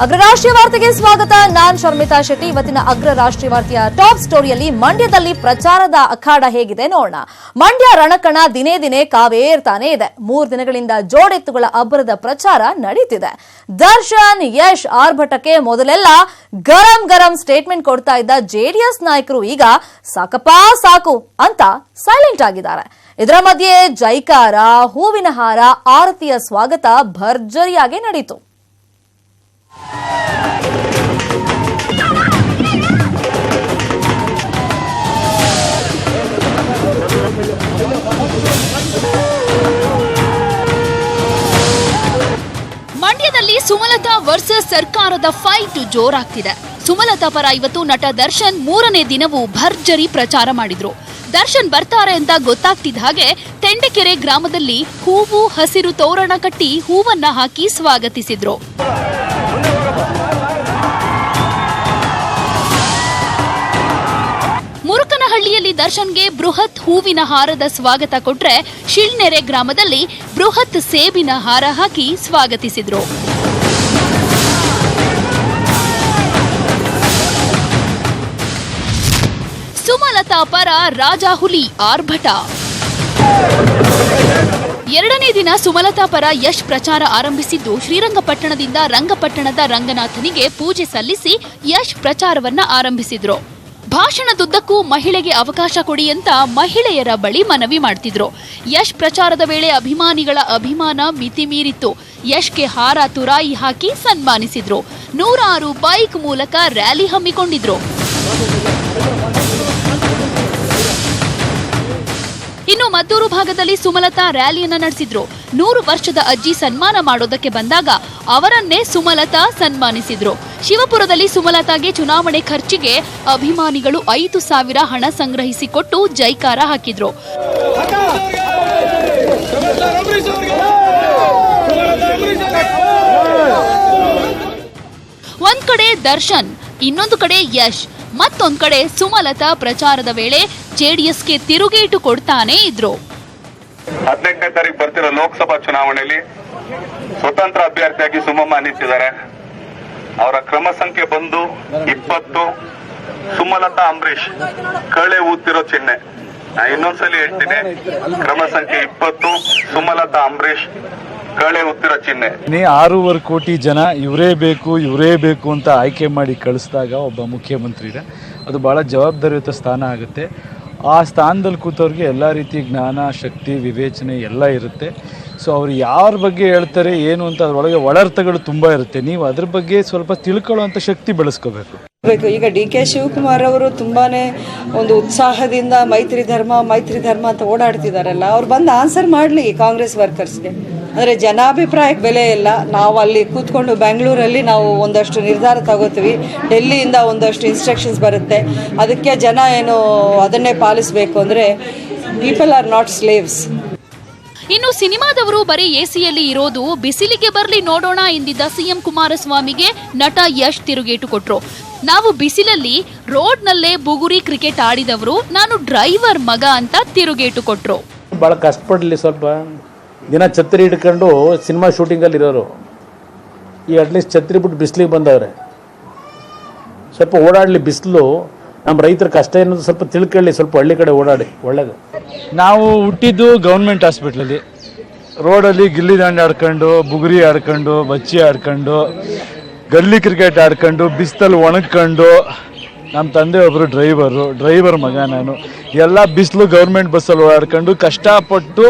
ಅಗ್ರ ರಾಷ್ಟ್ರೀಯ ವಾರ್ತೆಗೆ ಸ್ವಾಗತ. ನಾನ್ ಶರ್ಮಿತಾ ಶೆಟ್ಟಿ. ಇವತ್ತಿನ ಅಗ್ರ ರಾಷ್ಟ್ರೀಯ ವಾರ್ತೆಯ ಟಾಪ್ ಸ್ಟೋರಿಯಲ್ಲಿ ಮಂಡ್ಯದಲ್ಲಿ ಪ್ರಚಾರದ ಅಖಾಡ ಹೇಗಿದೆ ನೋಡೋಣ. ಮಂಡ್ಯ ರಣಕಣ ದಿನೇ ದಿನೇ ಕಾವೇರ್ತಾನೆ ಇದೆ. 3 ದಿನಗಳಿಂದ ಜೋಡೆತ್ತುಗಳ ಅಬ್ಬರದ ಪ್ರಚಾರ ನಡೀತಿದೆ. ದರ್ಶನ್, ಯಶ್ ಆರ್ಭಟಕ್ಕೆ ಮೊದಲೆಲ್ಲ ಗರಂ ಗರಂ ಸ್ಟೇಟ್ಮೆಂಟ್ ಕೊಡ್ತಾ ಇದ್ದ ಜೆಡಿಎಸ್ ನಾಯಕರು ಈಗ ಸಾಕಪ್ಪಾ ಸಾಕು ಅಂತ ಸೈಲೆಂಟ್ ಆಗಿದ್ದಾರೆ. ಇದರ ಮಧ್ಯೆ ಜೈಕಾರ, ಹೂವಿನ ಹಾರ, ಆರತಿಯ ಸ್ವಾಗತ ಭರ್ಜರಿಯಾಗಿ ನಡೆಯಿತು. ಮಂಡ್ಯದಲ್ಲಿ ಸುಮಲತಾ ವರ್ಸಸ್ ಸರ್ಕಾರದ ಫೈಟ್ ಜೋರಾಗ್ತಿದೆ. ಸುಮಲತಾ ಪರ ಇವತ್ತು ನಟ ದರ್ಶನ್ 3ನೇ ದಿನವೂ ಭರ್ಜರಿ ಪ್ರಚಾರ ಮಾಡಿದ್ರು. ದರ್ಶನ್ ಬರ್ತಾರೆ ಅಂತ ಗೊತ್ತಾಗ್ತಿದ್ದ ಹಾಗೆ ತೆಂಡಕೆರೆ ಗ್ರಾಮದಲ್ಲಿ ಹೂವು ಹಸಿರು ತೋರಣ ಕಟ್ಟಿ ಹೂವನ್ನ ಹಾಕಿ ಸ್ವಾಗತಿಸಿದ್ರು. ಮುರುಕನಹಳ್ಳಿಯಲ್ಲಿ ದರ್ಶನ್ಗೆ ಬೃಹತ್ ಹೂವಿನ ಹಾರದ ಸ್ವಾಗತ ಕೊಟ್ರೆ, ಶಿಳ್ನೆರೆ ಗ್ರಾಮದಲ್ಲಿ ಬೃಹತ್ ಸೇಬಿನ ಹಾರ ಹಾಕಿ ಸ್ವಾಗತಿಸಿದ್ರು. ಸುಮಲತಾ ಪರ ರಾಜಾಹುಲಿ ಆರ್ಭಟ. 2ನೇ ದಿನ ಸುಮಲತಾ ಪರ ಯಶ್ ಪ್ರಚಾರ ಆರಂಭಿಸಿದ್ದು, ಶ್ರೀರಂಗಪಟ್ಟಣದಿಂದ ರಂಗಪಟ್ಟಣದ ರಂಗನಾಥನಿಗೆ ಪೂಜೆ ಸಲ್ಲಿಸಿ ಯಶ್ ಪ್ರಚಾರವನ್ನ ಆರಂಭಿಸಿದ್ರು. ಭಾಷಣದುದ್ದಕ್ಕೂ ಮಹಿಳೆಗೆ ಅವಕಾಶ ಕೊಡಿ ಅಂತ ಮಹಿಳೆಯರ ಬಳಿ ಮನವಿ ಮಾಡ್ತಿದ್ರು. ಯಶ್ ಪ್ರಚಾರದ ವೇಳೆ ಅಭಿಮಾನಿಗಳ ಅಭಿಮಾನ ಮಿತಿ ಮೀರಿತ್ತು. ಯಶ್ಗೆ ಹಾರ ತುರಾಯಿ ಹಾಕಿ ಸನ್ಮಾನಿಸಿದ್ರು. 106 ಬೈಕ್ ಮೂಲಕ ರ್ಯಾಲಿ ಹಮ್ಮಿಕೊಂಡಿದ್ರು. ಇನ್ನು ಮದ್ದೂರು ಭಾಗದಲ್ಲಿ ಸುಮಲತಾ ರ್ಯಾಲಿಯನ್ನ ನಡೆಸಿದ್ರು. 100 ವರ್ಷದ ಅಜ್ಜಿ ಸನ್ಮಾನ ಮಾಡೋದಕ್ಕೆ ಬಂದಾಗ ಅವರನ್ನೇ ಸುಮಲತಾ ಸನ್ಮಾನಿಸಿದ್ರು. ಶಿವಪುರದಲ್ಲಿ ಸುಮಲತಾಗೆ ಚುನಾವಣೆ ಖರ್ಚಿಗೆ ಅಭಿಮಾನಿಗಳು 5,000 ಹಣ ಸಂಗ್ರಹಿಸಿಕೊಟ್ಟು ಜೈಕಾರ ಹಾಕಿದ್ರು. ಒಂದ್ ಕಡೆ ದರ್ಶನ್, ಇನ್ನೊಂದು ಕಡೆ ಯಶ್, ಮತ್ತೊಂದ್ ಕಡೆ ಸುಮಲತಾ ಪ್ರಚಾರದ ವೇಳೆ ಜೆಡಿಎಸ್ಗೆ ತಿರುಗೇಟು ಕೊಡ್ತಾನೆ ಇದ್ರು. 18ನೇ ತಾರೀಕು ಬರ್ತಿರೋ ಲೋಕಸಭಾ ಚುನಾವಣೆಯಲ್ಲಿ ಸ್ವತಂತ್ರ ಅಭ್ಯರ್ಥಿಯಾಗಿ ಸುಮಮ್ಮ ನಿಂತಿದ್ದಾರೆ. ಅವರ ಕ್ರಮ ಸಂಖ್ಯೆ ಬಂದು 20. ಸುಮಲತಾ ಅಂಬರೀಶ್ ಕಳೆ ಊದ್ತಿರೋ ಚಿಹ್ನೆ. ನಾ ಇನ್ನೊಂದ್ಸಲಿ ಹೇಳ್ತೀನಿ, ಕ್ರಮ ಸಂಖ್ಯೆ 20 ಸುಮಲತಾ ಅಂಬರೀಶ್ ಕಳೆ ಊದ್ತಿರೋ ಚಿಹ್ನೆ. 6.5 ಕೋಟಿ ಜನ ಇವರೇ ಬೇಕು ಅಂತ ಆಯ್ಕೆ ಮಾಡಿ ಕಳಿಸಿದಾಗ ಒಬ್ಬ ಮುಖ್ಯಮಂತ್ರಿಗೆ ಅದು ಬಹಳ ಜವಾಬ್ದಾರಿಯುತ ಸ್ಥಾನ ಆಗುತ್ತೆ. ಆ ಸ್ಥಾನದಲ್ಲಿ ಕೂತವ್ರಿಗೆ ಎಲ್ಲ ರೀತಿ ಜ್ಞಾನ, ಶಕ್ತಿ, ವಿವೇಚನೆ ಎಲ್ಲ ಇರುತ್ತೆ. ಸೊ ಅವ್ರು ಯಾರ ಬಗ್ಗೆ ಹೇಳ್ತಾರೆ ಏನು ಅಂತ ಅದರೊಳಗೆ ಒಳರ್ಥಗಳು ತುಂಬ ಇರುತ್ತೆ. ನೀವು ಅದ್ರ ಬಗ್ಗೆ ಸ್ವಲ್ಪ ತಿಳ್ಕೊಳ್ಳುವಂಥ ಶಕ್ತಿ ಬೆಳೆಸ್ಕೋಬೇಕು. ಈಗ DK ಶಿವಕುಮಾರ್ ಅವರು ತುಂಬಾನೇ ಒಂದು ಉತ್ಸಾಹದಿಂದ ಮೈತ್ರಿ ಧರ್ಮ ಅಂತ ಓಡಾಡ್ತಿದಾರಲ್ಲ, ಅವ್ರು ಬಂದು ಆನ್ಸರ್ ಮಾಡಲಿ ಕಾಂಗ್ರೆಸ್ ವರ್ಕರ್ಸ್ಗೆ. ಅಂದರೆ ಜನಾಭಿಪ್ರಾಯಕ್ಕೆ ಬೆಲೆ ಇಲ್ಲ. ನಾವು ಅಲ್ಲಿ ಕೂತ್ಕೊಂಡು ಬೆಂಗಳೂರಲ್ಲಿ ನಾವು ಒಂದಷ್ಟು ನಿರ್ಧಾರ ತಗೋತೀವಿ, ಡೆಲ್ಲಿಯಿಂದ ಒಂದಷ್ಟು ಇನ್ಸ್ಟ್ರಕ್ಷನ್ಸ್ ಬರುತ್ತೆ, ಅದಕ್ಕೆ ಜನ ಏನು ಅದನ್ನೇ ಪಾಲಿಸಬೇಕು. ಅಂದರೆ ಪೀಪಲ್ ಆರ್ ನಾಟ್ ಸ್ಲೇವ್ಸ್. ಇನ್ನು ಸಿನಿಮಾದವರು ಬರೀ ಎಸಿಯಲ್ಲಿ ಇರೋದು, ಬಿಸಿಲಿಗೆ ಬರ್ಲಿ ನೋಡೋಣ ಎಂದಿದ್ದ ಸಿಎಂ ಕುಮಾರಸ್ವಾಮಿಗೆ ನಟ ಯಶ್ ತಿರುಗೇಟು ಕೊಟ್ರು. ನಾವು ಬಿಸಿಲಲ್ಲಿ ರೋಡ್ನಲ್ಲೇ ಬುಗುರಿ ಕ್ರಿಕೆಟ್ ಆಡಿದವರು, ನಾನು ಡ್ರೈವರ್ ಮಗ ಅಂತ ತಿರುಗೇಟು ಕೊಟ್ರು. ಭಾಳ ಕಷ್ಟಪಡಲಿ, ಸ್ವಲ್ಪ ದಿನ ಛತ್ರಿ ಹಿಡ್ಕೊಂಡು ಸಿನಿಮಾ ಶೂಟಿಂಗಲ್ಲಿ ಇರೋರು ಈಗ ಅಟ್ಲೀಸ್ಟ್ ಛತ್ರಿ ಬಿಟ್ಟು ಬಿಸಿಲಿಗೆ ಬಂದವ್ರೆ. ಸ್ವಲ್ಪ ಓಡಾಡಲಿ, ಬಿಸಿಲು ನಮ್ಮ ರೈತರ ಕಷ್ಟ ಏನಂತ ಸ್ವಲ್ಪ ತಿಳ್ಕೊಳ್ಳಿ, ಸ್ವಲ್ಪ ಹಳ್ಳಿ ಕಡೆ ಓಡಾಡಿ, ಒಳ್ಳೇದು. ನಾವು ಹುಟ್ಟಿದ್ದು ಗೌರ್ಮೆಂಟ್ ಹಾಸ್ಪಿಟ್ಲಲ್ಲಿ, ರೋಡಲ್ಲಿ ಗಿಲ್ಲಿ ದಾಂಡು ಆಡ್ಕೊಂಡು, ಬುಗುರಿ ಆಡ್ಕೊಂಡು, ಬಚ್ಚಿ ಆಡ್ಕೊಂಡು, ಗಲ್ಲಿ ಕ್ರಿಕೆಟ್ ಆಡ್ಕೊಂಡು, ಬಿಸಿಲಲ್ಲಿ ಒಣಗ್ಕೊಂಡು. ನಮ್ಮ ತಂದೆ ಒಬ್ಬರು ಡ್ರೈವರ್ ಮಗ ನಾನು. ಎಲ್ಲ ಬಿಸಿಲು ಗೌರ್ಮೆಂಟ್ ಬಸ್ಸಲ್ಲಿ ಓಡಾಡ್ಕೊಂಡು ಕಷ್ಟಪಟ್ಟು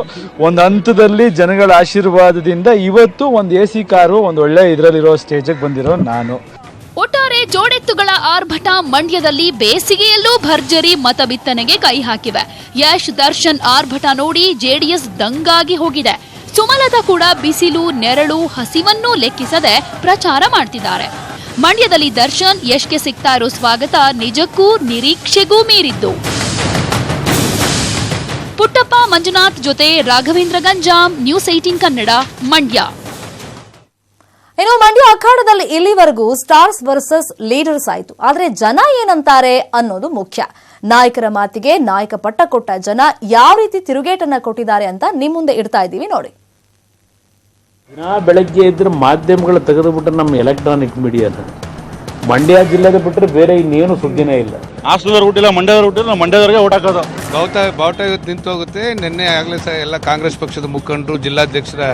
ಒಂದು ಹಂತದಲ್ಲಿ ಜನಗಳ ಆಶೀರ್ವಾದದಿಂದ ಇವತ್ತು ಒಂದು AC ಕಾರು, ಒಂದು ಒಳ್ಳೆ ಇದರಲ್ಲಿರೋ ಸ್ಟೇಜಿಗೆ ಬಂದಿರೋ ನಾನು. ಒಟ್ಟಾರೆ ಜೋಡೆತ್ತುಗಳ ಆರ್ಭಟ ಮಂಡ್ಯದಲ್ಲಿ ಬೇಸಿಗೆಯಲ್ಲೂ ಭರ್ಜರಿ ಮತ ಬಿತ್ತನೆಗೆ ಕೈ ಹಾಕಿವೆ. ಯಶ್, ದರ್ಶನ್ ಆರ್ಭಟ ನೋಡಿ ಜೆಡಿಎಸ್ ದಂಗಾಗಿ ಹೋಗಿದೆ. ಸುಮಲತಾ ಕೂಡ ಬಿಸಿಲು, ನೆರಳು, ಹಸಿವನ್ನೂ ಲೆಕ್ಕಿಸದೆ ಪ್ರಚಾರ ಮಾಡ್ತಿದ್ದಾರೆ. ಮಂಡ್ಯದಲ್ಲಿ ದರ್ಶನ್, ಯಶ್ಗೆ ಸಿಗ್ತಾ ಇರೋ ಸ್ವಾಗತ ನಿಜಕ್ಕೂ ನಿರೀಕ್ಷೆಗೂ ಮೀರಿದ್ದು. ಪುಟ್ಟಪ್ಪ ಮಂಜುನಾಥ್ ಜೊತೆ ರಾಘವೇಂದ್ರ ಗಂಜಾಂ, ನ್ಯೂಸ್ 18 ಕನ್ನಡ, ಮಂಡ್ಯ. ಇನ್ನು ಮಂಡ್ಯ ಅಖಾಡದಲ್ಲಿ ಇಲ್ಲಿವರೆಗೂ ಸ್ಟಾರ್ಸ್ ವರ್ಸಸ್ ಲೀಡರ್ಸ್ ಆಯಿತು. ಆದರೆ ಜನ ಏನಂತಾರೆ ಅನ್ನೋದು ಮುಖ್ಯ. ನಾಯಕರ ಮಾತಿಗೆ ನಾಯಕ ಪಟ್ಟ ಕೊಟ್ಟ ಜನ ಯಾವ ರೀತಿ ತಿರುಗೇಟನ್ನ ಕೊಟ್ಟಿದ್ದಾರೆ ಅಂತ ನಿಮ್ಮ ಮುಂದೆ ಇಡ್ತಾ ಇದ್ದೀವಿ ನೋಡಿ. ದಿನ ಬೆಳಗ್ಗೆ ಇದ್ರೆ ಮಾಧ್ಯಮಗಳು ತೆಗೆದುಬಿಟ್ರೆ ನಮ್ಮ ಎಲೆಕ್ಟ್ರಾನಿಕ್ ಮೀಡಿಯಾನ ಮಂಡ್ಯ ಜಿಲ್ಲೆಗೆ ಬಿಟ್ಟರೆ ಬೇರೆ ಇನ್ನೇನು ಸುದ್ದಿನೇ ಇಲ್ಲ. ಹಾಸನದವ್ರು ಹುಟ್ಟಿಲ್ಲ, ಮಂಡ್ಯದವ್ರು ಹುಟ್ಟಿಲ್ಲ, ಮಂಡ್ಯದವ್ರಿಗೆ ಓಟ್ ಹಾಕೋದು. ಬಾವುಟ ಇವತ್ತು ನಿಂತು ಹೋಗುತ್ತೆ. ನಿನ್ನೆ ಆಗಲೇ ಸಹ ಎಲ್ಲ ಕಾಂಗ್ರೆಸ್ ಪಕ್ಷದ ಮುಖಂಡರು ಜಿಲ್ಲಾಧ್ಯಕ್ಷರ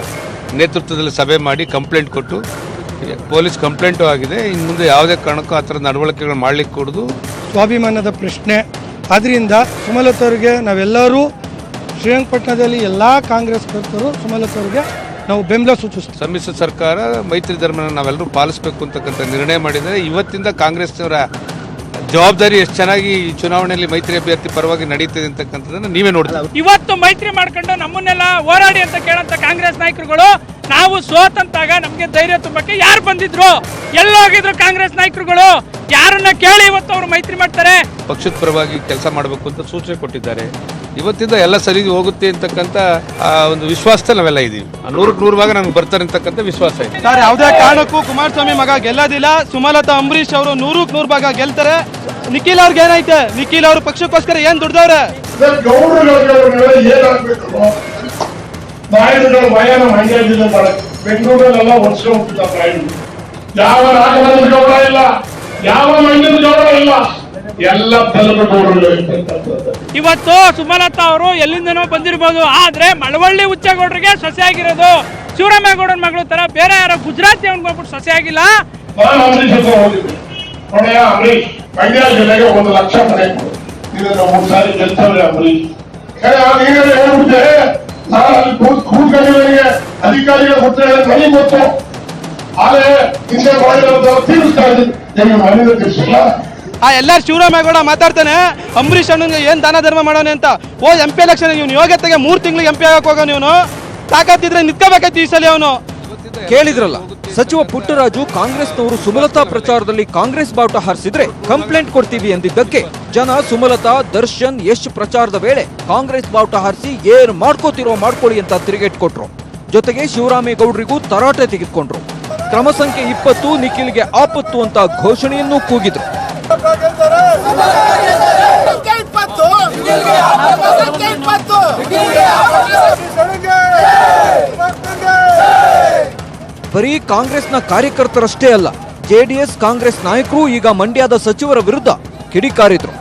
ನೇತೃತ್ವದಲ್ಲಿ ಸಭೆ ಮಾಡಿ ಕಂಪ್ಲೇಂಟ್ ಕೊಟ್ಟು ಪೊಲೀಸ್ ಕಂಪ್ಲೇಂಟು ಆಗಿದೆ. ಇನ್ನು ಮುಂದೆ ಯಾವುದೇ ಕಾರಣಕ್ಕೂ ಆ ಥರ ನಡವಳಿಕೆಗಳು ಮಾಡಲಿಕ್ಕೆ ಕೊಡೋದು ಸ್ವಾಭಿಮಾನದ ಪ್ರಶ್ನೆ. ಆದ್ದರಿಂದ ಸುಮಲತವ್ರಿಗೆ ನಾವೆಲ್ಲರೂ ಶ್ರೀರಂಗಪಟ್ಟಣದಲ್ಲಿ ಎಲ್ಲ ಕಾಂಗ್ರೆಸ್ ಕರ್ತರು ಸುಮಲತವ್ರಿಗೆ ನಾವು ಬೆಂಬಲ ಸೂಚಿಸ್ತೀವಿ. ಸಮ್ಮಿಶ್ರ ಸರ್ಕಾರ ಮೈತ್ರಿ ಧರ್ಮನ ನಾವೆಲ್ಲರೂ ಪಾಲಿಸಬೇಕು ಅಂತಕ್ಕಂಥ ನಿರ್ಣಯ ಮಾಡಿದರೆ ಇವತ್ತಿಂದ ಕಾಂಗ್ರೆಸ್ನವರ ಜವಾಬ್ದಾರಿ ಎಷ್ಟು ಚೆನ್ನಾಗಿ ಈ ಚುನಾವಣೆಯಲ್ಲಿ ಮೈತ್ರಿ ಅಭ್ಯರ್ಥಿ ಪರವಾಗಿ ನಡೀತಿದೆ ಅಂತಕ್ಕಂಥದ್ದನ್ನು ನೀವೇ ನೋಡ್ತೀವಿ. ಇವತ್ತು ಮೈತ್ರಿ ಮಾಡ್ಕೊಂಡು ನಮ್ಮನ್ನೆಲ್ಲ ಹೋರಾಡಿ ಅಂತ ಕೇಳಂತ ಕಾಂಗ್ರೆಸ್ ನಾಯಕರುಗಳು ನಾವು ಸೋತಂತಾಗ ನಮ್ಗೆ ಧೈರ್ಯ ತುಂಬಕ್ಕೆ ಯಾರು ಬಂದಿದ್ರು, ಎಲ್ಲೋಗಿದ್ರು ಕಾಂಗ್ರೆಸ್ ನಾಯಕರುಗಳು? ಯಾರನ್ನ ಕೇಳಿ ಇವತ್ತು ಅವರು ಮೈತ್ರಿ ಮಾಡ್ತಾರೆ? ಪಕ್ಷದ ಪರವಾಗಿ ಕೆಲಸ ಮಾಡಬೇಕು ಅಂತ ಸೂಚನೆ ಕೊಟ್ಟಿದ್ದಾರೆ. ಇವತ್ತಿಂದ ಎಲ್ಲ ಸರಿ ಹೋಗುತ್ತೆ ಅಂತಕ್ಕಂಥ ಒಂದು ವಿಶ್ವಾಸದಲ್ಲಿ ನಾವೆಲ್ಲ ಇದೀವಿ. 100% ಭಾಗ ನಮ್ಗೆ ಬರ್ತಾರೆ ಅಂತಕ್ಕಂಥ ವಿಶ್ವಾಸ ಇದೆ. ಸರ್, ಯಾವುದೇ ಕಾರಣಕ್ಕೂ ಕುಮಾರಸ್ವಾಮಿ ಮಗ ಗೆಲ್ಲೋದಿಲ್ಲ. ಸುಮಲತಾ ಅಂಬರೀಶ್ ಅವರು 100% ಭಾಗ ಗೆಲ್ತಾರೆ. ನಿಖಿಲ್ ಅವ್ರಿಗೆ ಏನೈತೆ? ನಿಖಿಲ್ ಅವರು ಪಕ್ಷಕ್ಕೋಸ್ಕರ ಏನ್ ದುಡ್ದವ್ರೆ? ನಾಯ್ಡುಗಳು ಭಯನ ಮಂಡ್ಯ ಜಿಲ್ಲೆ ಬೆಂಗಳೂರಲ್ಲೆಲ್ಲ ವರ್ಷ ಹೋಗ್ತಿದ್ದ ನಾಯ್ಡು. ಯಾವ ರಾಘವೇಂದ್ರ ಗೌಡ ಇಲ್ಲ, ಯಾವ ಮಂಡ್ಯದ ಗೌಡ ಇಲ್ಲ, ಎಲ್ಲ ಗೌಡರು. ಇವತ್ತು ಸುಮಲತಾ ಅವರು ಎಲ್ಲಿಂದನೋ ಬಂದಿರಬಹುದು, ಆದ್ರೆ ಮಳವಳ್ಳಿ ಹುಚ್ಚೇಗೌಡರಿಗೆ ಸೊಸೆ ಆಗಿರೋದು ಶಿವರಾಮೇಗೌಡನ ಮಗಳು ತರ ಬೇರೆ ಯಾರೋ ಗುಜರಾತಿ ಅವ್ನಿಗೆ ಸೊಸೆ ಆಗಿಲ್ಲ. ನಾನು ಅಂಬರೀಶ್ ಹತ್ರ ಹೋಗಿದ್ದೆ. ನೋಡಯ್ಯ ಅಂಬರೀಶ್, ಮಂಡ್ಯ ಜಿಲ್ಲೆಗೆ 1 ಲಕ್ಷ ಮನೆ ಕೊಡು, ಇದನ್ನ 3 ಸಾರಿ ಗೆಲ್ತವ್ರೆ ಅಂಬರೀಶ್. ಹೇಳ್ಬಿಟ್ಟೆ ನಾನು ಅಲ್ಲಿ ಕೂತ್ಕೊಂಡಿರೋರಿಗೆ ಅಧಿಕಾರಿಗಳು ಗೊತ್ತಿಲ್ಲ, ನನಗೆ ಗೊತ್ತು. ಆದ್ರೆ ಹಿಂದೆ ಮಾಡಿರೋದು ತೀರಿಸ್ತಾ ಇದ್ದೀನಿ, ನಿಮಗೆ ಮನೆಯಿಂದ ತೀರಿಸಿಲ್ಲ. ಎಲ್ಲಾರು ಶಿವರಾಮೇಗೌಡ ಮಾತಾಡ್ತಾನೆ ಅಂಬರೀಶ್ ಅಣ್ಣಂಗೆ ಏನ್ ದಾನ ಧರ್ಮ ಮಾಡೋನೆ ಅಂತ. MP ಎಲೆಕ್ಷನ್ ಇವನು ಯೋಗ್ಯತೆಗೆ 3 ತಿಂಗಳಿಗೆ MP ಆಗಕ್ಕೆ ಹೋಗೋನು. ಇವನು ತಾಕತ್ತಿದ್ರೆ ನಿತ್ಕೋಬೇಕಾಯ್ತು ಈ ಸಲ. ಅವನು ಕೇಳಿದ್ರಲ್ಲ, ಸಚಿವ ಪುಟ್ಟರಾಜು ಕಾಂಗ್ರೆಸ್ನವರು ಸುಮಲತಾ ಪ್ರಚಾರದಲ್ಲಿ ಕಾಂಗ್ರೆಸ್ ಬಾವುಟ ಹಾರಿಸಿದ್ರೆ ಕಂಪ್ಲೇಂಟ್ ಕೊಡ್ತೀವಿ ಎಂದಿದ್ದಕ್ಕೆ ಜನ ಸುಮಲತಾ, ದರ್ಶನ್, ಯಶ್ ಪ್ರಚಾರದ ವೇಳೆ ಕಾಂಗ್ರೆಸ್ ಬಾವುಟ ಹಾರಿಸಿ ಏನ್ ಮಾಡ್ಕೋತಿರೋ ಮಾಡ್ಕೊಳ್ಳಿ ಅಂತ ತಿರುಗೇಟ್ ಕೊಟ್ರು. ಜೊತೆಗೆ ಶಿವರಾಮೇಗೌಡರಿಗೂ ತರಾಟೆ ತೆಗೆದುಕೊಂಡ್ರು. ಕ್ರಮ ಸಂಖ್ಯೆ 20 ನಿಖಿಲ್ಗೆ ಆಪತ್ತು ಅಂತ ಘೋಷಣೆಯನ್ನೂ ಕೂಗಿದ್ರು. ಬರೀ ಕಾಂಗ್ರೆಸ್ನ ಕಾರ್ಯಕರ್ತರಷ್ಟೇ ಅಲ್ಲ, ಜೆಡಿಎಸ್ ಕಾಂಗ್ರೆಸ್ ನಾಯಕರು ಈಗ ಮಂಡ್ಯದ ಸಚಿವರ ವಿರುದ್ಧ ಕಿಡಿಕಾರಿದ್ರು.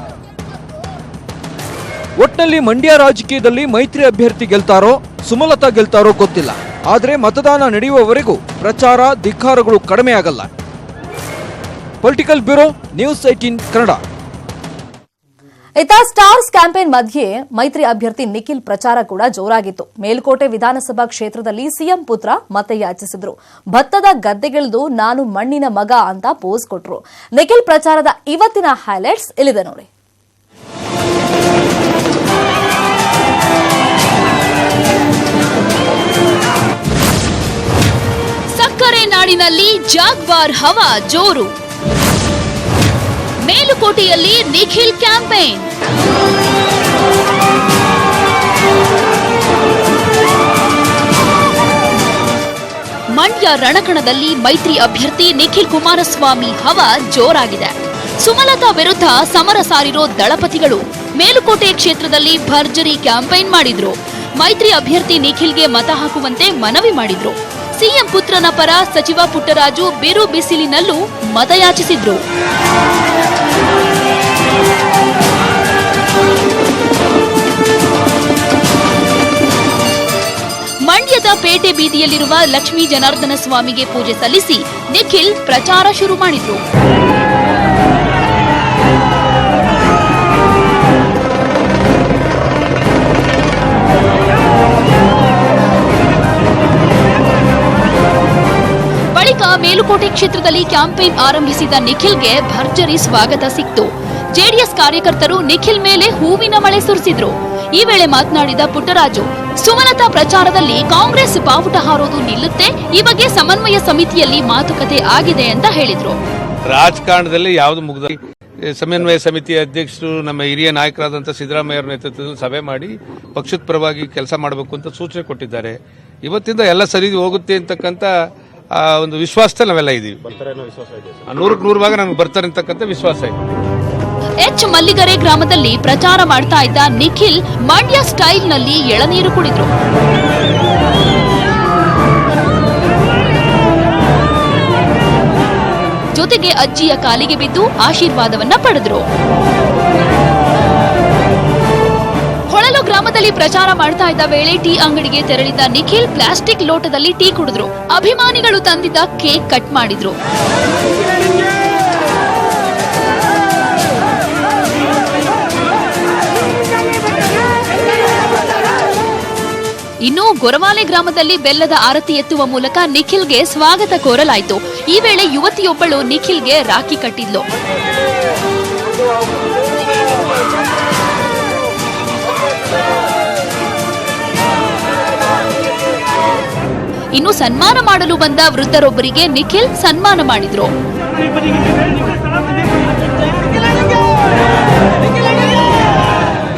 ಒಟ್ನಲ್ಲಿ ಮಂಡ್ಯ ರಾಜಕೀಯದಲ್ಲಿ ಮೈತ್ರಿ ಅಭ್ಯರ್ಥಿ ಗೆಲ್ತಾರೋ ಸುಮಲತಾ ಗೆಲ್ತಾರೋ ಗೊತ್ತಿಲ್ಲ. ಆದ್ರೆ ಮತದಾನ ನಡೆಯುವವರೆಗೂ ಪ್ರಚಾರ ಧಿಕ್ಕಾರಗಳು ಕಡಿಮೆ ಆಗಲ್ಲ. Political bureau, news 18 Kannada. ಇತ್ತ ಸ್ಟಾರ್ಸ್ ಕ್ಯಾಂಪೇನ್ ಮಧ್ಯೆ ಮೈತ್ರಿ ಅಭ್ಯರ್ಥಿ ನಿಖಿಲ್ ಪ್ರಚಾರ ಕೂಡ ಜೋರಾಗಿತ್ತು. ಮೇಲುಕೋಟೆ ವಿಧಾನಸಭಾ ಕ್ಷೇತ್ರದಲ್ಲಿ ಸಿಎಂ ಪುತ್ರ ಮತ ಯಾಚಿಸಿದ್ರು. ಭತ್ತದ ಗದ್ದೆಗಿಳಿದು ನಾನು ಮಣ್ಣಿನ ಮಗ ಅಂತ ಪೋಸ್ ಕೊಟ್ರು. ನಿಖಿಲ್ ಪ್ರಚಾರದ ಇವತ್ತಿನ ಹೈಲೈಟ್ಸ್ ಇಲ್ಲಿದೆ ನೋಡಿ. ಸಕ್ಕರೆ ನಾಡಿನಲ್ಲಿ ಜಾಗ್ವಾರ್ ಹವಾ ಜೋರು. ಮೇಲುಕೋಟೆಯಲ್ಲಿ ನಿಖಿಲ್ ಕ್ಯಾಂಪೇನ್. ಮಂಡ್ಯ ರಣಕಣದಲ್ಲಿ ಮೈತ್ರಿ ಅಭ್ಯರ್ಥಿ ನಿಖಿಲ್ ಕುಮಾರಸ್ವಾಮಿ ಹವಾ ಜೋರಾಗಿದೆ. ಸುಮಲತಾ ವಿರುದ್ಧ ಸಮರ ಸಾರಿರೋ ದಳಪತಿಗಳು ಮೇಲುಕೋಟೆ ಕ್ಷೇತ್ರದಲ್ಲಿ ಭರ್ಜರಿ ಕ್ಯಾಂಪೇನ್ ಮಾಡಿದ್ರು. ಮೈತ್ರಿ ಅಭ್ಯರ್ಥಿ ನಿಖಿಲ್ಗೆ ಮತ ಹಾಕುವಂತೆ ಮನವಿ ಮಾಡಿದ್ರು. ಸಿಎಂ ಪುತ್ರನ ಪರ ಸಚಿವ ಪುಟ್ಟರಾಜು ಬಿರು ಬಿಸಿಲಿನಲ್ಲೂ ಮತಯಾಚಿಸಿದ್ರು. ಮಂಡ್ಯದ ಪೇಟೆ ಬೀದಿಯಲ್ಲಿರುವ ಲಕ್ಷ್ಮೀ ಜನಾರ್ದನ ಸ್ವಾಮಿಗೆ ಪೂಜೆ ಸಲ್ಲಿಸಿ ನಿಖಿಲ್ ಪ್ರಚಾರ ಶುರು ಮಾಡಿದ್ರು. ಬಳಿಕ ಮೇಲುಕೋಟೆ ಕ್ಷೇತ್ರದಲ್ಲಿ ಕ್ಯಾಂಪೇನ್ ಆರಂಭಿಸಿದ ನಿಖಿಲ್ಗೆ ಭರ್ಜರಿ ಸ್ವಾಗತ ಸಿಕ್ತು. ಜೆಡಿಎಸ್ ಕಾರ್ಯಕರ್ತರು ನಿಖಿಲ್ ಮೇಲೆ ಹೂವಿನ ಮಳೆ ಸುರಿಸಿದ್ರು. ಈ ವೇಳೆ ಮಾತನಾಡಿದ ಪುಟ್ಟರಾಜು, ಸುಮಲತಾ ಪ್ರಚಾರದಲ್ಲಿ ಕಾಂಗ್ರೆಸ್ ಬಾವುಟ ಹಾರೋದು ನಿಲ್ಲುತ್ತೆ, ಈ ಬಗ್ಗೆ ಸಮನ್ವಯ ಸಮಿತಿಯಲ್ಲಿ ಮಾತುಕತೆ ಆಗಿದೆ ಅಂತ ಹೇಳಿದ್ರು. ರಾಜಕಾರಣದಲ್ಲಿ ಯಾವುದು ಮುಗ್ದ ಸಮನ್ವಯ ಸಮಿತಿಯ ಅಧ್ಯಕ್ಷರು ನಮ್ಮ ಹಿರಿಯ ನಾಯಕರಾದಂಥ ಸಿದ್ದರಾಮಯ್ಯ ಅವರ ನೇತೃತ್ವದಲ್ಲಿ ಸಭೆ ಮಾಡಿ ಪಕ್ಷದ ಪರವಾಗಿ ಕೆಲಸ ಮಾಡಬೇಕು ಅಂತ ಸೂಚನೆ ಕೊಟ್ಟಿದ್ದಾರೆ. ಇವತ್ತಿಂದ ಎಲ್ಲ ಸರಿ ಹೋಗುತ್ತೆ ಅಂತಕ್ಕಂಥ ಒಂದು ವಿಶ್ವಾಸದಲ್ಲಿ ನಾವೆಲ್ಲ ಇದೀವಿ. 100% ಭಾಗ ನಮ್ಗೆ ಬರ್ತಾರೆ ಅಂತಕ್ಕಂಥ ವಿಶ್ವಾಸ ಇದೆ. ಎಚ್ ಮಲ್ಲಿಗರೆ ಗ್ರಾಮದಲ್ಲಿ ಪ್ರಚಾರ ಮಾಡ್ತಾ ಇದ್ದ ನಿಖಿಲ್ ಮಂಡ್ಯ ಸ್ಟೈಲ್ನಲ್ಲಿ ಎಳನೀರು ಕುಡಿದ್ರು. ಜೊತೆಗೆ ಅಜ್ಜಿಯ ಕಾಲಿಗೆ ಬಿದ್ದು ಆಶೀರ್ವಾದವನ್ನ ಪಡೆದ್ರು. ಹೊಳಲು ಗ್ರಾಮದಲ್ಲಿ ಪ್ರಚಾರ ಮಾಡ್ತಾ ಇದ್ದ ವೇಳೆ ಟೀ ಅಂಗಡಿಗೆ ತೆರಳಿದ್ದ ನಿಖಿಲ್ ಪ್ಲಾಸ್ಟಿಕ್ ಲೋಟದಲ್ಲಿ ಟೀ ಕುಡಿದ್ರು. ಅಭಿಮಾನಿಗಳು ತಂದಿದ್ದ ಕೇಕ್ ಕಟ್ ಮಾಡಿದ್ರು. ಇನ್ನು ಗೊರವಾಲೆ ಗ್ರಾಮದಲ್ಲಿ ಬೆಲ್ಲದ ಆರತಿ ಎತ್ತುವ ಮೂಲಕ ನಿಖಿಲ್ಗೆ ಸ್ವಾಗತ ಕೋರಲಾಯಿತು. ಈ ವೇಳೆ ಯುವತಿಯೊಬ್ಬಳು ನಿಖಿಲ್ಗೆ ರಾಖಿ ಕಟ್ಟಿದ್ಲು. ಇನ್ನು ಸನ್ಮಾನ ಮಾಡಲು ಬಂದ ವೃದ್ಧರೊಬ್ಬರಿಗೆ ನಿಖಿಲ್ ಸನ್ಮಾನ ಮಾಡಿದ್ರು.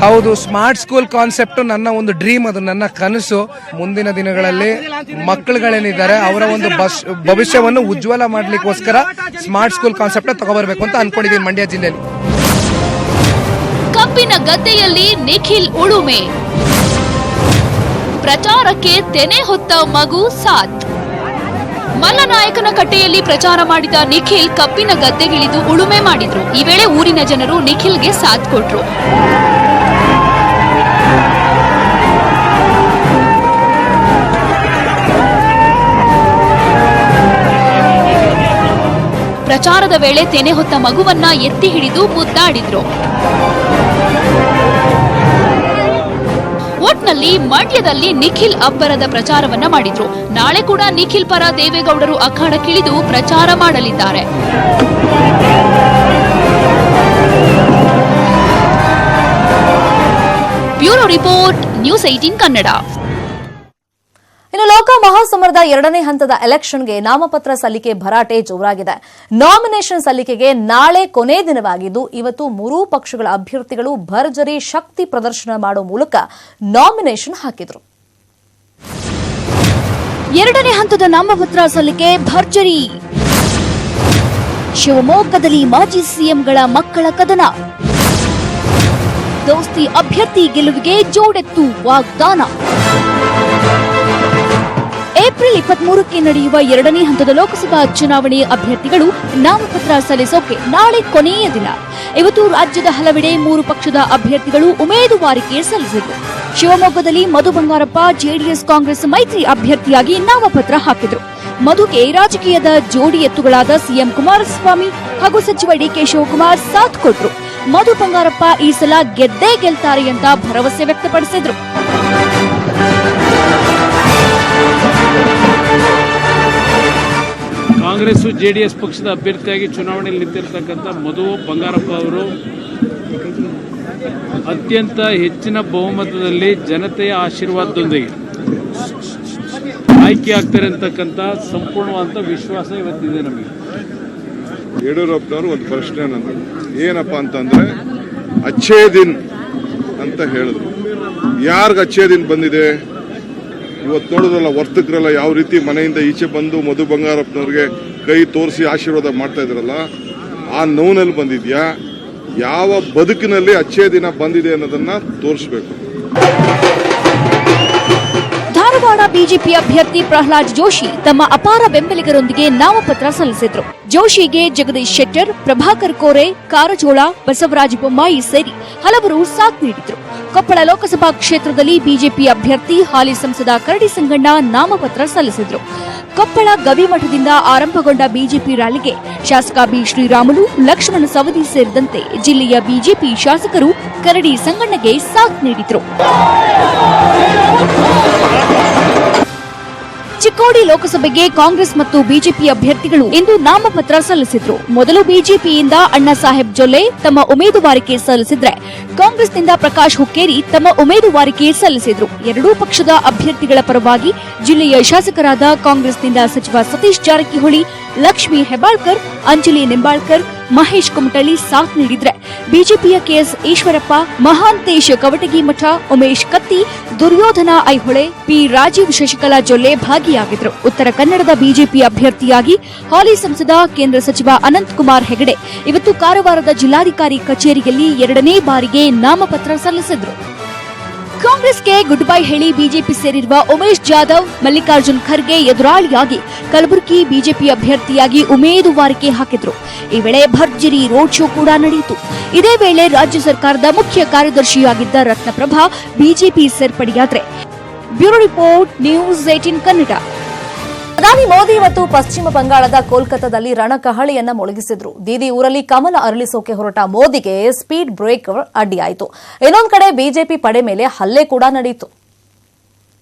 ಹೌದು, ಸ್ಮಾರ್ಟ್ ಸ್ಕೂಲ್ ಕಾನ್ಸೆಪ್ಟ್ ನನ್ನ ಒಂದು ಡ್ರೀಮ್, ಅದು ನನ್ನ ಕನಸು. ಮುಂದಿನ ದಿನಗಳಲ್ಲಿ ಮಕ್ಕಳುಗಳೇನಿದ್ದಾರೆ ಅವರ ಒಂದು ಭವಿಷ್ಯವನ್ನು ಉಜ್ವಲ ಮಾಡ್ಲಿಕ್ಕೋಸ್ಕರ ಸ್ಮಾರ್ಟ್ ಸ್ಕೂಲ್ ಕಾನ್ಸೆಪ್ಟ್ ತಗೊಬರ್ಬೇಕು ಅಂತ ಅನ್ಕೊಂಡಿದ್ದೀನಿ ಮಂಡ್ಯ ಜಿಲ್ಲೆಯಲ್ಲಿ. ಕಬ್ಬಿನ ಗದ್ದೆಯಲ್ಲಿ ನಿಖಿಲ್ ಉಳುಮೆ, ಪ್ರಚಾರಕ್ಕೆ ತೆನೆ ಹೊತ್ತ ಮಗು ಸಾಥ್. ಮಲ್ಲನಾಯಕನ ಕಟ್ಟೆಯಲ್ಲಿ ಪ್ರಚಾರ ಮಾಡಿದ ನಿಖಿಲ್ ಕಬ್ಬಿನ ಗದ್ದೆಗಿಳಿದು ಉಳುಮೆ ಮಾಡಿದ್ರು. ಈ ವೇಳೆ ಊರಿನ ಜನರು ನಿಖಿಲ್ಗೆ ಸಾಥ್ ಕೊಟ್ರು. ಪ್ರಚಾರದ ವೇಳೆ ತೆನೆ ಹೊತ್ತ ಮಗುವನ್ನ ಎತ್ತಿ ಹಿಡಿದು ಮುದ್ದಾಡಿದ್ರು. ಒಟ್ನಲ್ಲಿ ಮಂಡ್ಯದಲ್ಲಿ ನಿಖಿಲ್ ಅಬ್ಬರದ ಪ್ರಚಾರವನ್ನ ಮಾಡಿದ್ರು. ನಾಳೆ ಕೂಡ ನಿಖಿಲ್ ಪರ ದೇವೇಗೌಡರು ಅಖಾಡಕ್ಕಿಳಿದು ಪ್ರಚಾರ ಮಾಡಲಿದ್ದಾರೆ. Bureau report, news 18 Kannada. ಇನ್ನು ಲೋಕ ಮಹಾಸಮರದ 2ನೇ ಹಂತದ ಎಲೆಕ್ಷನ್ಗೆ ನಾಮಪತ್ರ ಸಲ್ಲಿಕೆ ಭರಾಟೆ ಜೋರಾಗಿದೆ. ನಾಮಿನೇಷನ್ ಸಲ್ಲಿಕೆಗೆ ನಾಳೆ ಕೊನೆ ದಿನವಾಗಿದ್ದು, ಇವತ್ತು ಮೂರೂ ಪಕ್ಷಗಳ ಅಭ್ಯರ್ಥಿಗಳು ಭರ್ಜರಿ ಶಕ್ತಿ ಪ್ರದರ್ಶನ ಮಾಡುವ ಮೂಲಕ ನಾಮಿನೇಷನ್ ಹಾಕಿದರು. 2ನೇ ಹಂತದ ನಾಮಪತ್ರ ಸಲ್ಲಿಕೆ ಭರ್ಜರಿ. ಶಿವಮೊಗ್ಗದಲ್ಲಿ ಮಾಜಿ ಸಿಎಂಗಳ ಮಕ್ಕಳ ಕದನ. ದೋಸ್ತಿ ಅಭ್ಯರ್ಥಿ ಗೆಲುವಿಗೆ ಜೋಡೆತ್ತು ವಾಗ್ದಾನ. ಏಪ್ರಿಲ್ 23ಕ್ಕೆ ನಡೆಯುವ 2ನೇ ಹಂತದ ಲೋಕಸಭಾ ಚುನಾವಣೆ ಅಭ್ಯರ್ಥಿಗಳು ನಾಮಪತ್ರ ಸಲ್ಲಿಸೋಕೆ ನಾಳೆ ಕೊನೆಯ ದಿನ. ಇವತ್ತು ರಾಜ್ಯದ ಹಲವೆಡೆ 3 ಪಕ್ಷದ ಅಭ್ಯರ್ಥಿಗಳು ಉಮೇದುವಾರಿಕೆ ಸಲ್ಲಿಸಿದರು. ಶಿವಮೊಗ್ಗದಲ್ಲಿ ಮಧು ಬಂಗಾರಪ್ಪ ಜೆಡಿಎಸ್ ಕಾಂಗ್ರೆಸ್ ಮೈತ್ರಿ ಅಭ್ಯರ್ಥಿಯಾಗಿ ನಾಮಪತ್ರ ಹಾಕಿದರು. ಮಧುಗೆ ರಾಜಕೀಯದ ಜೋಡಿ ಎತ್ತುಗಳಾದ ಸಿಎಂ ಕುಮಾರಸ್ವಾಮಿ ಹಾಗೂ ಸಚಿವ ಡಿಕೆ ಶಿವಕುಮಾರ್ ಸಾಥ್ ಕೊಟ್ಟರು. ಮಧು ಬಂಗಾರಪ್ಪ ಈ ಸಲ ಗೆದ್ದೇ ಗೆಲ್ತಾರೆ ಅಂತ ಭರವಸೆ ವ್ಯಕ್ತಪಡಿಸಿದ್ರು. ಕಾಂಗ್ರೆಸ್ ಜೆಡಿಎಸ್ ಪಕ್ಷದ ಅಭ್ಯರ್ಥಿಯಾಗಿ ಚುನಾವಣೆಯಲ್ಲಿ ನಿಂತಿರತಕ್ಕಂಥ ಮಧು ಬಂಗಾರಪ್ಪ ಅವರು ಅತ್ಯಂತ ಹೆಚ್ಚಿನ ಬಹುಮತದಲ್ಲಿ ಜನತೆಯ ಆಶೀರ್ವಾದದೊಂದಿಗೆ ಆಯ್ಕೆ ಆಗ್ತಾರೆ ಅಂತಕ್ಕಂಥ ಸಂಪೂರ್ಣವಾದ ವಿಶ್ವಾಸ ಇವತ್ತಿದೆ ನಮಗೆ. ಯಡಿಯೂರಪ್ಪನವರು ಒಂದು ಪ್ರಶ್ನೆ ನಂದು ಏನಪ್ಪ ಅಂತಂದ್ರೆ ಅಚ್ಚೇ ದಿನ್ ಅಂತ ಹೇಳಿದ್ರು. ಯಾರಿಗೆ ಅಚ್ಚೇ ದಿನ್ ಬಂದಿದೆ? ಇವತ್ತು ನೋಡಿದ್ರಲ್ಲ, ವರ್ತಕರೆಲ್ಲ ಯಾವ ರೀತಿ ಮನೆಯಿಂದ ಈಚೆ ಬಂದು ಮಧು ಬಂಗಾರಪ್ಪನವ್ರಿಗೆ ಕೈ ತೋರಿಸಿ ಆಶೀರ್ವಾದ ಮಾಡ್ತಾ ಇದ್ರಲ್ಲ, ಆ ನೋವಿನಲ್ಲಿ ಬಂದಿದ್ಯಾ? ಯಾವ ಬದುಕಿನಲ್ಲಿ ಅಚ್ಚೇ ದಿನ ಬಂದಿದೆ ಅನ್ನೋದನ್ನ ತೋರಿಸ್ಬೇಕು. ಧಾರವಾಡ ಬಿಜೆಪಿ ಅಭ್ಯರ್ಥಿ ಪ್ರಹ್ಲಾದ್ ಜೋಶಿ ತಮ್ಮ ಅಪಾರ ಬೆಂಬಲಿಗರೊಂದಿಗೆ ನಾಮಪತ್ರ ಸಲ್ಲಿಸಿದ್ರು. ಜೋಶಿಗೆ ಜಗದೀಶ್ ಶೆಟ್ಟರ್, ಪ್ರಭಾಕರ್ ಕೋರೆ, ಕಾರಜೋಳ, ಬಸವರಾಜ ಬೊಮ್ಮಾಯಿ ಸೇರಿ ಹಲವರು ಸಾಥ್ ನೀಡಿದ್ರು. ಕೊಪ್ಪಳ ಲೋಕಸಭಾ ಕ್ಷೇತ್ರದಲ್ಲಿ ಬಿಜೆಪಿ ಅಭ್ಯರ್ಥಿ ಹಾಲಿ ಸಂಸದ ಕರಡಿ ಸಂಗಣ್ಣ ನಾಮಪತ್ರ ಸಲ್ಲಿಸಿದ್ರು. ಕೊಪ್ಪಳ ಗವಿಮಠದಿಂದ ಆರಂಭಗೊಂಡ ಬಿಜೆಪಿ ರ್ಯಾಲಿಗೆ ಶಾಸಕ ಬಿ ಶ್ರೀರಾಮುಲು, ಲಕ್ಷ್ಮಣ ಸವದಿ ಸೇರಿದಂತೆ ಜಿಲ್ಲೆಯ ಬಿಜೆಪಿ ಶಾಸಕರು ಕರಡಿ ಸಂಗಣ್ಣಗೆ ಸಾಥ್ ನೀಡಿದ್ರು. ಚಿಕ್ಕೋಡಿ ಲೋಕಸಭೆಗೆ ಕಾಂಗ್ರೆಸ್ ಮತ್ತು ಬಿಜೆಪಿ ಅಭ್ಯರ್ಥಿಗಳು ಇಂದು ನಾಮಪತ್ರ ಸಲ್ಲಿಸಿದ್ರು. ಮೊದಲು ಬಿಜೆಪಿಯಿಂದ ಅಣ್ಣಾ ಸಾಹೇಬ್ ಜೊಲ್ಲೆ ತಮ್ಮ ಉಮೇದುವಾರಿಕೆ ಸಲ್ಲಿಸಿದ್ರೆ, ಕಾಂಗ್ರೆಸ್ನಿಂದ ಪ್ರಕಾಶ್ ಹುಕ್ಕೇರಿ ತಮ್ಮ ಉಮೇದುವಾರಿಕೆ ಸಲ್ಲಿಸಿದ್ರು. ಎರಡೂ ಪಕ್ಷದ ಅಭ್ಯರ್ಥಿಗಳ ಪರವಾಗಿ ಜಿಲ್ಲೆಯ ಶಾಸಕರಾದ ಕಾಂಗ್ರೆಸ್ನಿಂದ ಸಚಿವ ಸತೀಶ್ ಜಾರಕಿಹೊಳಿ, ಲಕ್ಷ್ಮೀ ಹೆಬ್ಬಾಳ್ಕರ್, ಅಂಜಲಿ ನಿಂಬಾಳ್ಕರ್, ಮಹೇಶ್ ಕುಮಟಳ್ಳಿ ಸಾಥ್ ನೀಡಿದ್ರೆ, ಬಿಜೆಪಿಯ ಕೆಎಸ್ ಈಶ್ವರಪ್ಪ, ಮಹಾಂತೇಶ್ ಕವಟಗಿಮಠ, ಉಮೇಶ್ ಕತ್ತಿ, ದುರ್ಯೋಧನ ಐಹೊಳೆ, ಪಿ ರಾಜೀವ್ ಶಶಿಕಲಾ ಜೊಲ್ಲೆ ಭಾಗಿಯಾಗಿದ್ರು. ಉತ್ತರ ಕನ್ನಡದ ಬಿಜೆಪಿ ಅಭ್ಯರ್ಥಿಯಾಗಿ ಹಾಲಿ ಸಂಸದ ಕೇಂದ್ರ ಸಚಿವ ಅನಂತ್ ಕುಮಾರ್ ಹೆಗಡೆ ಇವತ್ತು ಕಾರವಾರದ ಜಿಲ್ಲಾಧಿಕಾರಿ ಕಚೇರಿಯಲ್ಲಿ 2ನೇ ಬಾರಿಗೆ ನಾಮಪತ್ರ ಸಲ್ಲಿಸಿದ್ರು. ಕಾಂಗ್ರೆಸ್ಗೆ ಗುಡ್ ಬೈ ಹೇಳಿ ಬಿಜೆಪಿ ಸೇರಿರುವ ಉಮೇಶ್ ಜಾಧವ್ ಮಲ್ಲಿಕಾರ್ಜುನ್ ಖರ್ಗೆ ಎದುರಾಳಿಯಾಗಿ ಕಲಬುರಗಿ ಬಿಜೆಪಿ ಅಭ್ಯರ್ಥಿಯಾಗಿ ಉಮೇದುವಾರಿಕೆ ಹಾಕಿದ್ರು. ಈ ವೇಳೆ ಭರ್ಜರಿ ರೋಡ್ ಶೋ ಕೂಡ ನಡೆಯಿತು. ಇದೇ ವೇಳೆ ರಾಜ್ಯ ಸರ್ಕಾರದ ಮುಖ್ಯ ಕಾರ್ಯದರ್ಶಿಯಾಗಿದ್ದ ರತ್ನಪ್ರಭಾ ಬಿಜೆಪಿ ಸೇರ್ಪಡೆಯಾದ್ರೆ. Bureau report, news 18 Kannada. ಪ್ರಧಾನಿ ಮೋದಿ ಇವತ್ತು ಪಶ್ಚಿಮ ಬಂಗಾಳದ ಕೋಲ್ಕತ್ತಾದಲ್ಲಿ ರಣಕಹಳಿಯನ್ನ ಮೊಳಗಿಸಿದ್ರು. ದೀದಿ ಊರಲ್ಲಿ ಕಮಲ ಅರಳಿಸೋಕೆ ಹೊರಟ ಮೋದಿಗೆ ಸ್ಪೀಡ್ ಬ್ರೇಕರ್ ಅಡ್ಡಿಯಾಯಿತು. ಇನ್ನೊಂದು ಕಡೆ ಬಿಜೆಪಿ ಪಡೆ ಮೇಲೆ ಹಲ್ಲೆ ಕೂಡ ನಡೆಯಿತು.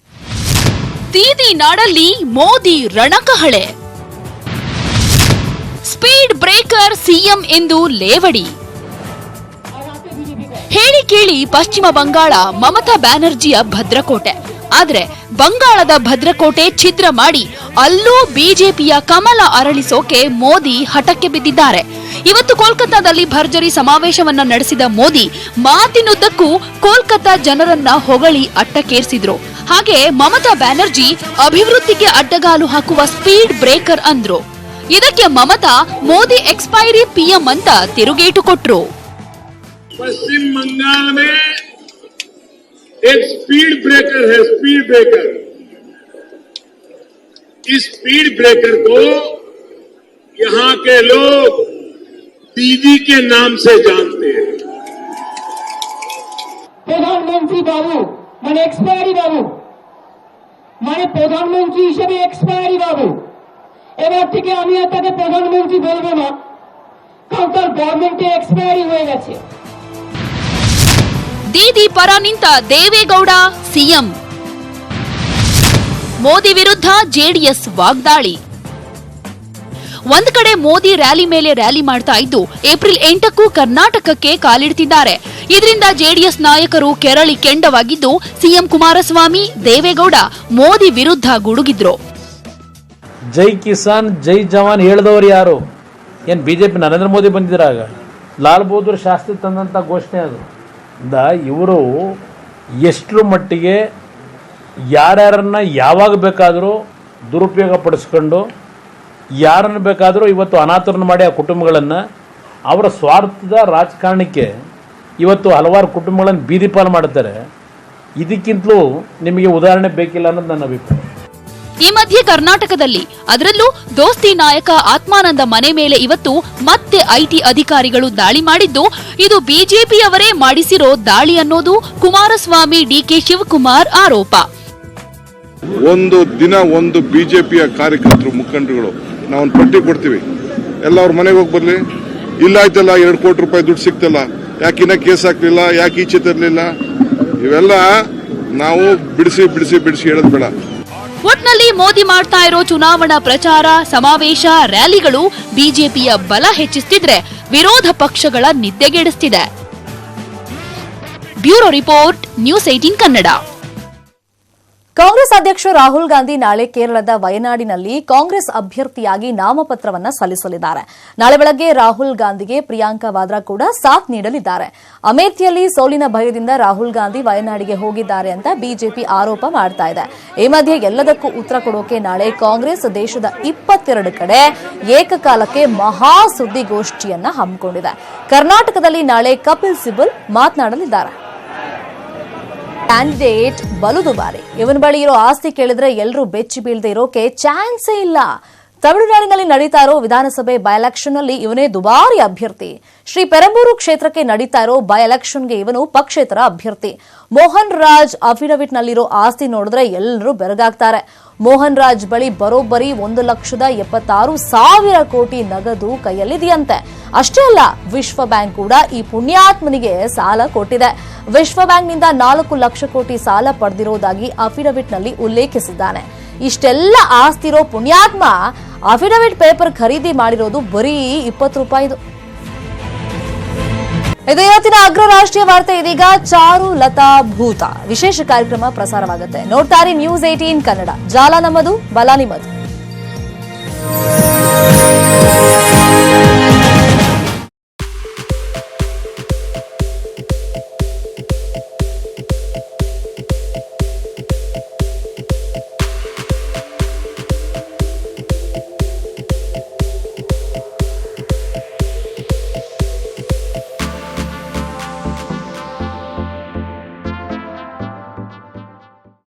ದೀದಿ ನಾಡಲ್ಲಿ ಮೋದಿ ರಣಕಹಳೆ, ಸ್ಪೀಡ್ ಬ್ರೇಕರ್ ಸಿಎಂ ಎಂದು ಲೇವಡಿ. ಹೇಳಿ ಕೇಳಿ ಪಶ್ಚಿಮ ಬಂಗಾಳ ಮಮತಾ ಬ್ಯಾನರ್ಜಿಯ ಭದ್ರಕೋಟೆ. ಆದ್ರೆ ಬಂಗಾಳದ ಭದ್ರಕೋಟೆ ಛಿದ್ರ ಮಾಡಿ ಅಲ್ಲೂ ಬಿಜೆಪಿಯ ಕಮಲ ಅರಳಿಸೋಕೆ ಮೋದಿ ಹಠಕ್ಕೆ ಬಿದ್ದಿದ್ದಾರೆ. ಇವತ್ತು ಕೋಲ್ಕತ್ತಾದಲ್ಲಿ ಭರ್ಜರಿ ಸಮಾವೇಶವನ್ನ ನಡೆಸಿದ ಮೋದಿ ಮಾತಿನುದ್ದಕ್ಕೂ ಕೋಲ್ಕತ್ತಾ ಜನರನ್ನ ಹೊಗಳಿ ಅಟ್ಟಕ್ಕೇರಿಸಿದ್ರು. ಹಾಗೆ ಮಮತಾ ಬ್ಯಾನರ್ಜಿ ಅಭಿವೃದ್ಧಿಗೆ ಅಡ್ಡಗಾಲು ಹಾಕುವ ಸ್ಪೀಡ್ ಬ್ರೇಕರ್ ಅಂದ್ರು. ಇದಕ್ಕೆ ಮಮತಾ ಮೋದಿ ಎಕ್ಸ್ಪೈರಿ ಪಿಎಂ ಅಂತ ತಿರುಗೇಟು ಕೊಟ್ರು. पश्चिम बंगाल में एक स्पीड ब्रेकर है, स्पीड ब्रेकर। इस स्पीड ब्रेकर को यहां के लोग दीदी के नाम से जानते हैं। प्रधानमंत्री बाबू माने एक्सपायरी बाबू माने प्रधानमंत्री हिसेबे एक्सपायरी बाबू এবার থেকে আমি আপনাকে প্রধানমন্ত্রী বলবো না, কারণ তার গভর্নমেন্টে এক্সপায়ারি হয়ে গেছে। ದೀದಿ ಪರ ನಿಂತ ದೇವೇಗೌಡ ಸಿಎಂ, ಮೋದಿ ವಿರುದ್ಧ ಜೆಡಿಎಸ್ ವಾಗ್ದಾಳಿ. ಒಂದ್ ಕಡೆ ಮೋದಿ ರ್ಯಾಲಿ ಮೇಲೆ ರ್ಯಾಲಿ ಮಾಡ್ತಾ ಇದ್ದು ಏಪ್ರಿಲ್ 8ಕ್ಕೂ ಕರ್ನಾಟಕಕ್ಕೆ ಕಾಲಿಡ್ತಿದ್ದಾರೆ. ಇದರಿಂದ ಜೆಡಿಎಸ್ ನಾಯಕರು ಕೆರಳಿ ಕೆಂಡವಾಗಿದ್ದು ಸಿಎಂ ಕುಮಾರಸ್ವಾಮಿ, ದೇವೇಗೌಡ ಮೋದಿ ವಿರುದ್ಧ ಗುಡುಗಿದ್ರು. ಜೈ ಕಿಸಾನ್ ಜೈ ಜವಾನ್ ಹೇಳಿದವರು ಯಾರು? ಏನು ಬಿಜೆಪಿ ನರೇಂದ್ರ ಮೋದಿ ಬಂದಿದ್ರಾಗ? ಲಾಲ್ ಬಹದ್ದೂರ್ ಶಾಸ್ತ್ರಿ ತಂದಂಥ ಘೋಷಣೆ ಅದು. ಇವರು ಎಷ್ಟರ ಮಟ್ಟಿಗೆ ಯಾರ್ಯಾರನ್ನ ಯಾವಾಗ ಬೇಕಾದರೂ ದುರುಪಯೋಗ ಪಡಿಸ್ಕೊಂಡು ಯಾರನ್ನು ಬೇಕಾದರೂ ಇವತ್ತು ಅನಾಥರನ್ನು ಮಾಡಿ ಆ ಕುಟುಂಬಗಳನ್ನು ಅವರ ಸ್ವಾರ್ಥದ ರಾಜಕಾರಣಕ್ಕೆ ಇವತ್ತು ಹಲವಾರು ಕುಟುಂಬಗಳನ್ನು ಬೀದಿ ಪಾಲು ಮಾಡ್ತಾರೆ. ಇದಕ್ಕಿಂತಲೂ ನಿಮಗೆ ಉದಾಹರಣೆ ಬೇಕಿಲ್ಲ ಅನ್ನೋದು ನನ್ನ ಅಭಿಪ್ರಾಯ. ಈ ಮಧ್ಯೆ ಕರ್ನಾಟಕದಲ್ಲಿ, ಅದರಲ್ಲೂ ದೋಸ್ತಿ ನಾಯಕ ಆತ್ಮಾನಂದ ಮನೆ ಮೇಲೆ ಇವತ್ತು ಮತ್ತೆ ಐಟಿ ಅಧಿಕಾರಿಗಳು ದಾಳಿ ಮಾಡಿದ್ದು, ಇದು ಬಿಜೆಪಿಯವರೇ ಮಾಡಿಸಿರೋ ದಾಳಿ ಅನ್ನೋದು ಕುಮಾರಸ್ವಾಮಿ, ಡಿಕೆ ಶಿವಕುಮಾರ್ ಆರೋಪ. ಒಂದು ದಿನ ಒಂದು ಬಿಜೆಪಿಯ ಕಾರ್ಯಕರ್ತರು, ಮುಖಂಡರುಗಳು ನಾವು ಪಟ್ಟಿ ಕೊಡ್ತೀವಿ, ಎಲ್ಲ ಅವ್ರ ಮನೆಗೆ ಹೋಗಿ ಬರ್ಲಿ, ಇಲ್ಲ ಆಯ್ತಲ್ಲ 2 ಕೋಟಿ ರೂಪಾಯಿ ದುಡ್ಡು ಸಿಕ್ತಲ್ಲ, ಯಾಕಿನ್ನ ಕೇಸ್ ಹಾಕ್ಲಿಲ್ಲ, ಯಾಕೆ ಈಚೆ ತರಲಿಲ್ಲ, ಇವೆಲ್ಲ ನಾವು ಬಿಡಿಸಿ ಬಿಡಿಸಿ ಬಿಡಿಸಿ ಹೇಳೋದು ಬೇಡ. ಒಟ್ನಲ್ಲಿ ಮೋದಿ ಮಾಡ್ತಾ ಇರೋ ಚುನಾವಣಾ ಪ್ರಚಾರ, ಸಮಾವೇಶ, ರ್ಯಾಲಿಗಳು ಬಿಜೆಪಿಯ ಬಲ ಹೆಚ್ಚಿಸ್ತಿದ್ರೆ ವಿರೋಧ ಪಕ್ಷಗಳ ನಿದ್ದೆಗೆಡಿಸ್ತಿದೆ. Bureau report, news 18 Kannada. Congress ಅಧ್ಯಕ್ಷ ರಾಹುಲ್ ಗಾಂಧಿ ನಾಳೆ ಕೇರಳದ ವಯನಾಡಿನಲ್ಲಿ ಕಾಂಗ್ರೆಸ್ ಅಭ್ಯರ್ಥಿಯಾಗಿ ನಾಮಪತ್ರವನ್ನ ಸಲ್ಲಿಸಲಿದ್ದಾರೆ. ನಾಳೆ ಬೆಳಗ್ಗೆ ರಾಹುಲ್ ಗಾಂಧಿಗೆ ಪ್ರಿಯಾಂಕಾ ವಾದ್ರಾ ಕೂಡ ಸಾಥ್ ನೀಡಲಿದ್ದಾರೆ. ಅಮೇಥಿಯಲ್ಲಿ ಸೋಲಿನ ಭಯದಿಂದ ರಾಹುಲ್ ಗಾಂಧಿ ವಯನಾಡಿಗೆ ಹೋಗಿದ್ದಾರೆ ಅಂತ ಬಿಜೆಪಿ ಆರೋಪ ಮಾಡ್ತಾ ಇದೆ. ಈ ಮಧ್ಯೆ ಎಲ್ಲದಕ್ಕೂ ಉತ್ತರ ಕೊಡೋಕೆ ನಾಳೆ ಕಾಂಗ್ರೆಸ್ ದೇಶದ 22 ಕಡೆ ಏಕಕಾಲಕ್ಕೆ ಮಹಾ ಸುದ್ದಿಗೋಷ್ಠಿಯನ್ನ ಹಮ್ಮಿಕೊಂಡಿದೆ. ಕರ್ನಾಟಕದಲ್ಲಿ ನಾಳೆ ಕಪಿಲ್ ಸಿಬಲ್ ಮಾತನಾಡಲಿದ್ದಾರೆ. ಕ್ಯಾಂಡಿಡೇಟ್ ಬಲು ದುಬಾರಿ, ಇವನ ಬಳಿ ಇರೋ ಆಸ್ತಿ ಕೇಳಿದ್ರೆ ಎಲ್ಲರೂ ಬೆಚ್ಚಿ ಬೀಳದೆ ಇರೋಕೆ ಚಾನ್ಸೇ ಇಲ್ಲ. ತಮಿಳುನಾಡಿನಲ್ಲಿ ನಡೀತಾ ಇರೋ ವಿಧಾನಸಭೆ ಬೈ ಎಲೆಕ್ಷನ್ ನಲ್ಲಿ ಇವನೇ ದುಬಾರಿ ಅಭ್ಯರ್ಥಿ. ಶ್ರೀ ಪೆರಂಬೂರು ಕ್ಷೇತ್ರಕ್ಕೆ ನಡೀತಾ ಇರೋ ಬೈ ಎಲೆಕ್ಷನ್ಗೆ ಇವನು ಪಕ್ಷೇತರ ಅಭ್ಯರ್ಥಿ. ಮೋಹನ್ ರಾಜ್ ಅಫಿಡವಿಟ್ ನಲ್ಲಿರೋ ಆಸ್ತಿ ನೋಡಿದ್ರೆ ಎಲ್ಲರೂ ಬೆರಗಾಗ್ತಾರೆ. ಮೋಹನ್ ರಾಜ್ ಬಳಿ ಬರೋಬ್ಬರಿ 1,76,000 ಕೋಟಿ ನಗದು ಕೈಯಲ್ಲಿದೆಯಂತೆ. ಅಷ್ಟೇ ಅಲ್ಲ, ವಿಶ್ವ ಬ್ಯಾಂಕ್ ಕೂಡ ಈ ಪುಣ್ಯಾತ್ಮನಿಗೆ ಸಾಲ ಕೊಟ್ಟಿದೆ. ವಿಶ್ವ ಬ್ಯಾಂಕ್ನಿಂದ 4 ಲಕ್ಷ ಕೋಟಿ ಸಾಲ ಪಡೆದಿರೋದಾಗಿ ಅಫಿಡವಿಟ್ನಲ್ಲಿ ಉಲ್ಲೇಖಿಸಿದ್ದಾನೆ. ಇಷ್ಟೆಲ್ಲ ಆಸ್ತಿರೋ ಪುಣ್ಯಾತ್ಮ ಅಫಿಡವಿಟ್ ಪೇಪರ್ ಖರೀದಿ ಮಾಡಿರೋದು ಬರೀ 20 ರೂಪಾಯಿದು. ಇದು ಇವತ್ತಿನ ಅಗ್ರ ರಾಷ್ಟ್ರೀಯ ವಾರ್ತೆ. ಇದೀಗ ಚಾರು ಲತಾ ಭೂತ ವಿಶೇಷ ಕಾರ್ಯಕ್ರಮ ಪ್ರಸಾರವಾಗುತ್ತೆ. ನೋಡ್ತಾರೆ ನ್ಯೂಸ್ 18 ಕನ್ನಡ. ಜಾಲ ನಮ್ಮದು, ಬಲ ನಿಮ್ಮದು.